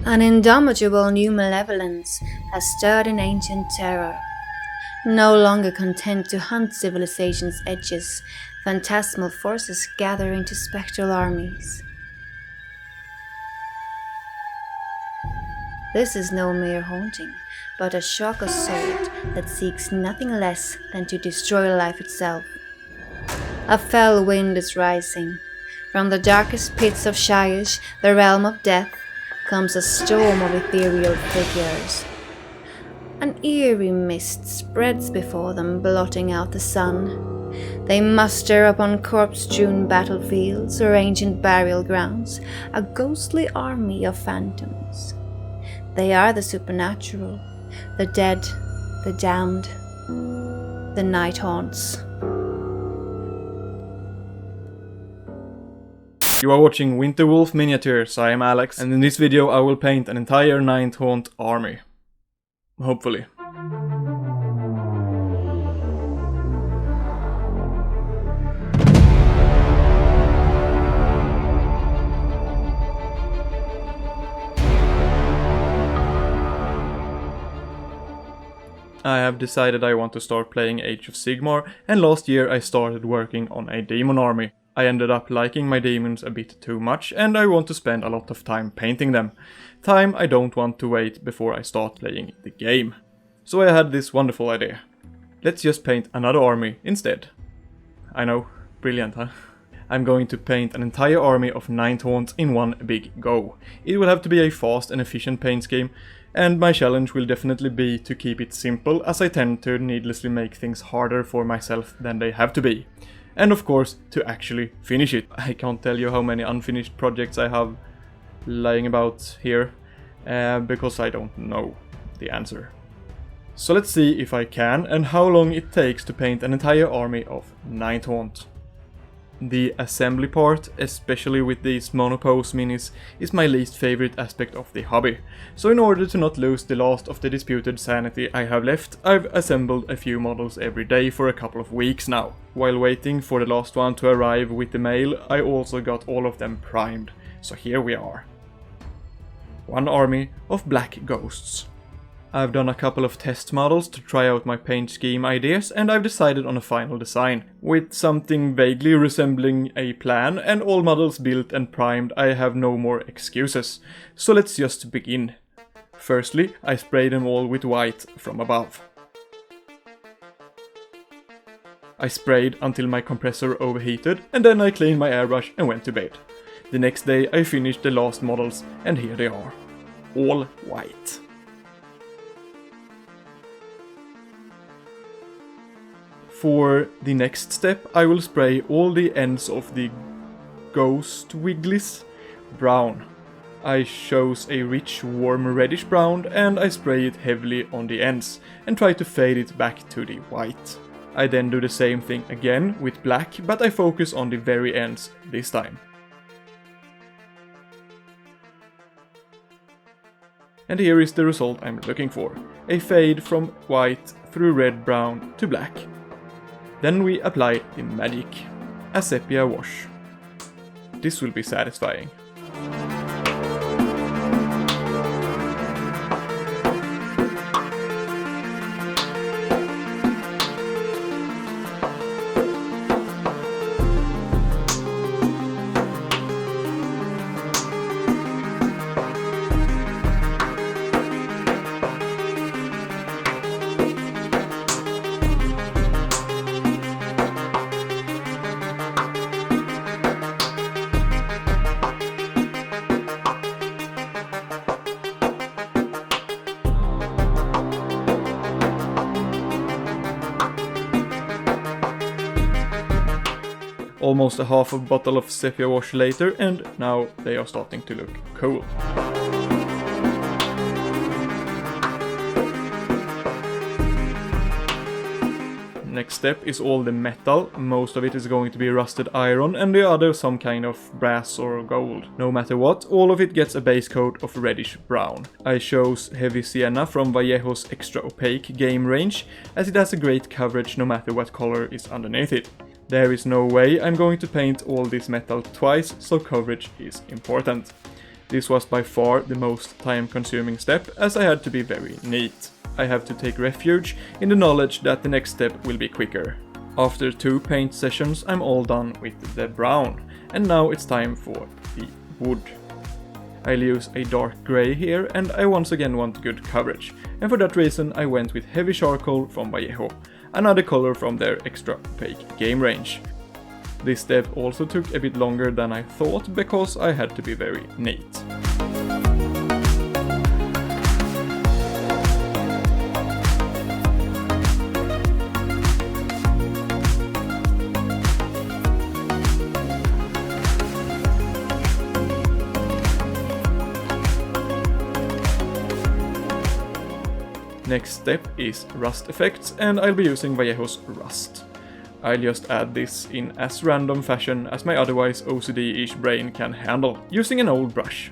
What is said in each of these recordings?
An indomitable new malevolence has stirred in ancient terror. No longer content to hunt civilization's edges, phantasmal forces gather into spectral armies. This is no mere haunting, but a shock assault that seeks nothing less than to destroy life itself. A fell wind is rising. From the darkest pits of Shyish, the realm of death, comes a storm of ethereal figures. An eerie mist spreads before them, blotting out the sun. They muster upon corpse-strewn battlefields or ancient burial grounds, a ghostly army of phantoms. They are the supernatural, the dead, the damned, the Nighthaunts. You are watching Winterwolf Miniatures. I am Alex, and in this video I will paint an entire Nighthaunt army. Hopefully. I have decided I want to start playing Age of Sigmar, and last year I started working on a demon army. I ended up liking my demons a bit too much, and I want to spend a lot of time painting them. Time I don't want to wait before I start playing the game. So I had this wonderful idea. Let's just paint another army instead. I know, brilliant, huh? I'm going to paint an entire army of Nighthaunts in one big go. It will have to be a fast and efficient paint scheme, and my challenge will definitely be to keep it simple, as I tend to needlessly make things harder for myself than they have to be. And of course, to actually finish it. I can't tell you how many unfinished projects I have lying about here, because I don't know the answer. So let's see if I can, and how long it takes to paint an entire army of Nighthaunt. The assembly part, especially with these monopose minis, is my least favorite aspect of the hobby. So in order to not lose the last of the disputed sanity I have left, I've assembled a few models every day for a couple of weeks now. While waiting for the last one to arrive with the mail, I also got all of them primed. So here we are. One army of black ghosts. I've done a couple of test models to try out my paint scheme ideas, and I've decided on a final design. With something vaguely resembling a plan and all models built and primed, I have no more excuses. So let's just begin. Firstly, I spray them all with white from above. I sprayed until my compressor overheated, and then I cleaned my airbrush and went to bed. The next day I finished the last models, and here they are. All white. For the next step, I will spray all the ends of the ghost wigglies brown. I chose a rich warm reddish brown, and I spray it heavily on the ends and try to fade it back to the white. I then do the same thing again with black, but I focus on the very ends this time. And here is the result I'm looking for. A fade from white through red brown to black. Then we apply the magic, a sepia wash. This will be satisfying. Almost a half a bottle of sepia wash later, and now they are starting to look cool. Next step is all the metal. Most of it is going to be rusted iron, and the other some kind of brass or gold. No matter what, all of it gets a base coat of reddish brown. I chose heavy sienna from Vallejo's extra opaque game range, as it has a great coverage no matter what color is underneath it. There is no way I'm going to paint all this metal twice, so coverage is important. This was by far the most time-consuming step, as I had to be very neat. I have to take refuge in the knowledge that the next step will be quicker. After 2 paint sessions I'm all done with the brown, and now it's time for the wood. I'll use a dark grey here, and I once again want good coverage, and for that reason I went with heavy charcoal from Vallejo, another color from their extra opaque game range. This step also took a bit longer than I thought, because I had to be very neat. Next step is rust effects, and I'll be using Vallejo's rust. I'll just add this in as random fashion as my otherwise OCD-ish brain can handle, using an old brush.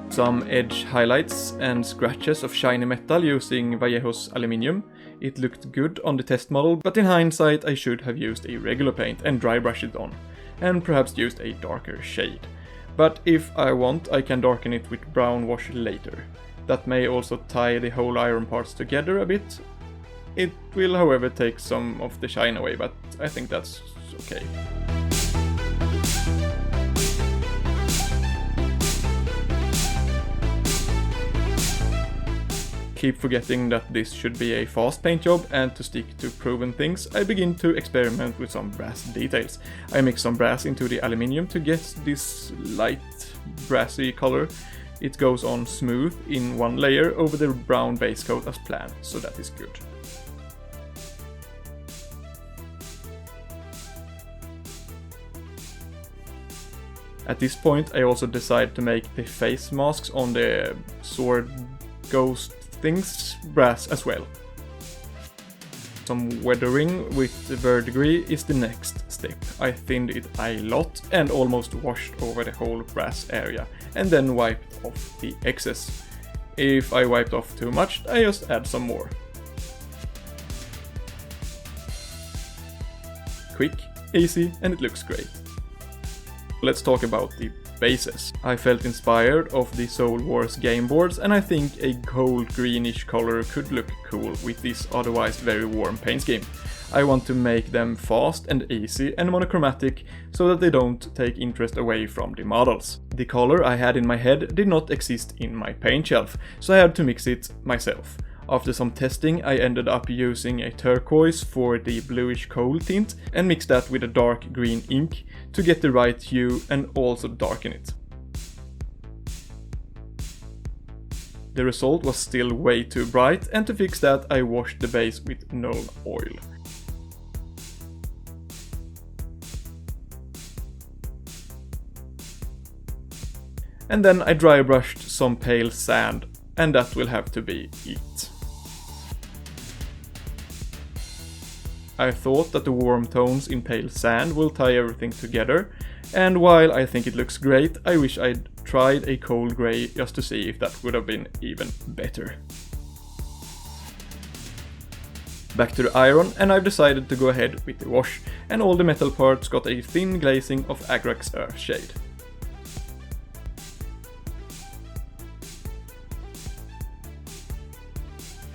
Some edge highlights and scratches of shiny metal using Vallejo's aluminium. It looked good on the test model, but in hindsight I should have used a regular paint and dry brush it on, and perhaps used a darker shade. But if I want, I can darken it with brown wash later. That may also tie the whole iron parts together a bit. It will however take some of the shine away, but I think that's okay. Keep forgetting that this should be a fast paint job, and to stick to proven things, I begin to experiment with some brass details. I mix some brass into the aluminium to get this light brassy color. It goes on smooth in one layer over the brown base coat as planned, so that is good. At this point I also decide to make the face masks on the sword ghost things brass as well. Some weathering with verdigris is the next step. I thinned it a lot and almost washed over the whole brass area, and then wiped off the excess. If I wiped off too much, I just add some more. Quick, easy, and it looks great. Let's talk about the bases. I felt inspired of the Soul Wars game boards, and I think a gold greenish color could look cool with this otherwise very warm paint scheme. I want to make them fast and easy and monochromatic so that they don't take interest away from the models. The color I had in my head did not exist in my paint shelf, so I had to mix it myself. After some testing I ended up using a turquoise for the bluish coal tint and mixed that with a dark green ink to get the right hue and also darken it. The result was still way too bright, and to fix that I washed the base with Nilsson oil. And then I dry brushed some pale sand, and that will have to be it. I thought that the warm tones in pale sand will tie everything together, and while I think it looks great, I wish I'd tried a cold grey just to see if that would have been even better. Back to the iron, and I've decided to go ahead with the wash, and all the metal parts got a thin glazing of Agrax Earth shade.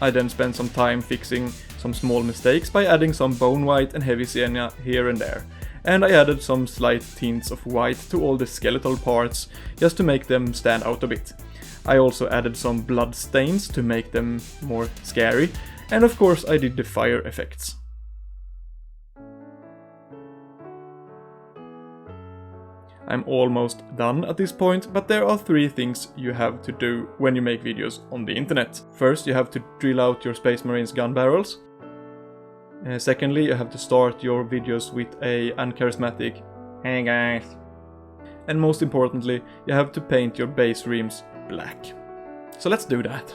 I then spent some time fixing some small mistakes by adding some bone white and heavy sienna here and there, and I added some slight tints of white to all the skeletal parts just to make them stand out a bit. I also added some blood stains to make them more scary, and of course I did the fire effects. I'm almost done at this point, but there are 3 things you have to do when you make videos on the internet. First, you have to drill out your Space Marines gun barrels. Secondly, you have to start your videos with a uncharismatic "Hey guys." And most importantly, you have to paint your base rims black. So let's do that.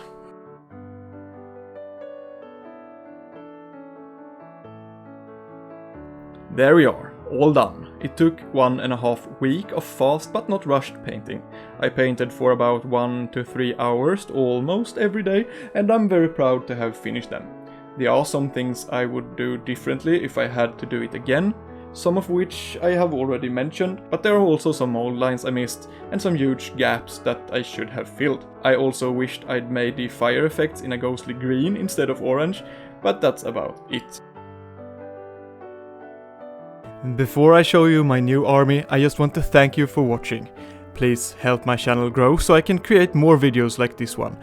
There we are, all done. It took 1.5 weeks of fast but not rushed painting. I painted for about 1 to 3 hours almost every day, and I'm very proud to have finished them. There are some things I would do differently if I had to do it again, some of which I have already mentioned, but there are also some mold lines I missed and some huge gaps that I should have filled. I also wished I'd made the fire effects in a ghostly green instead of orange, but that's about it. Before I show you my new army, I just want to thank you for watching. Please help my channel grow so I can create more videos like this one.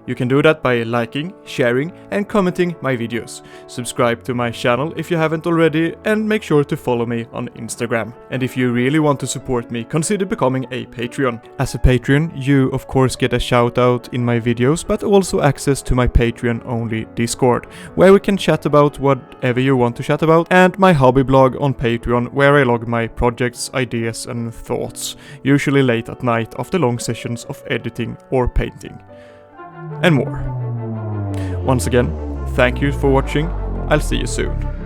You can do that by liking, sharing and commenting my videos. Subscribe to my channel if you haven't already, and make sure to follow me on Instagram. And if you really want to support me, consider becoming a Patreon. As a Patreon, you of course get a shout out in my videos, but also access to my Patreon only Discord, where we can chat about whatever you want to chat about, and my hobby blog on Patreon, where I log my projects, ideas and thoughts, usually late at night after long sessions of editing or painting. And more. Once again, thank you for watching. I'll see you soon.